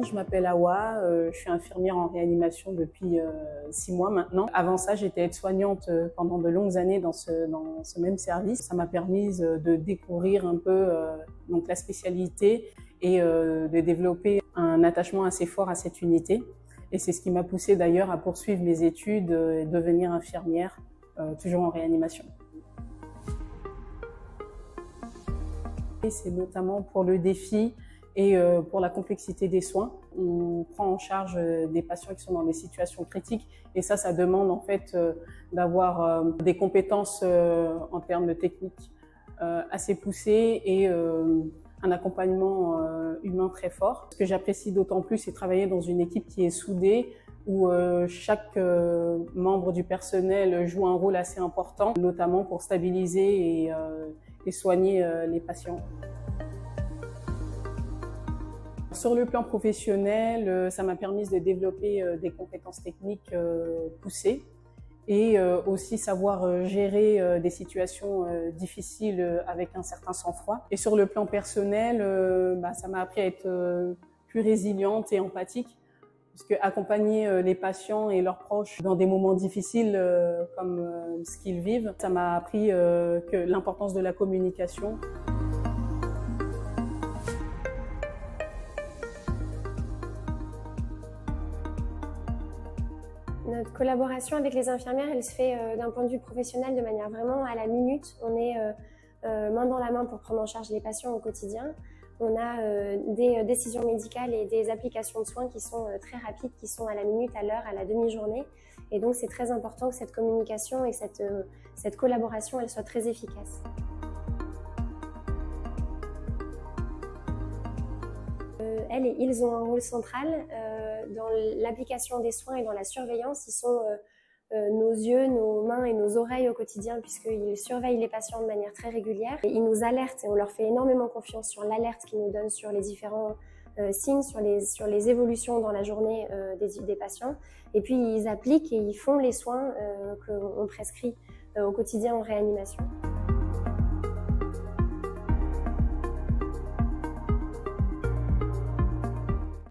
Je m'appelle Awa, je suis infirmière en réanimation depuis 6 mois maintenant. Avant ça, j'étais aide-soignante pendant de longues années dans ce même service. Ça m'a permis de découvrir un peu donc la spécialité et de développer un attachement assez fort à cette unité. Et c'est ce qui m'a poussée d'ailleurs à poursuivre mes études et devenir infirmière, toujours en réanimation. C'est notamment pour le défi et pour la complexité des soins. On prend en charge des patients qui sont dans des situations critiques et ça demande en fait d'avoir des compétences en termes de technique assez poussées et un accompagnement humain très fort. Ce que j'apprécie d'autant plus, c'est travailler dans une équipe qui est soudée, où chaque membre du personnel joue un rôle assez important, notamment pour stabiliser et soigner les patients. Sur le plan professionnel, ça m'a permis de développer des compétences techniques poussées et aussi savoir gérer des situations difficiles avec un certain sang-froid. Et sur le plan personnel, ça m'a appris à être plus résiliente et empathique, parce que accompagner les patients et leurs proches dans des moments difficiles comme ce qu'ils vivent, ça m'a appris que l'importance de la communication. Notre collaboration avec les infirmières, elle se fait d'un point de vue professionnel de manière vraiment à la minute. On est main dans la main pour prendre en charge les patients au quotidien. On a des décisions médicales et des applications de soins qui sont très rapides, qui sont à la minute, à l'heure, à la demi-journée. Et donc c'est très important que cette communication et cette collaboration, elle soit très efficace. Elles et ils ont un rôle central dans l'application des soins et dans la surveillance. Ils sont nos yeux, nos mains et nos oreilles au quotidien, puisqu'ils surveillent les patients de manière très régulière. Et ils nous alertent et on leur fait énormément confiance sur l'alerte qu'ils nous donnent sur les différents signes, sur les évolutions dans la journée des patients. Et puis ils appliquent et ils font les soins qu'on prescrit au quotidien en réanimation.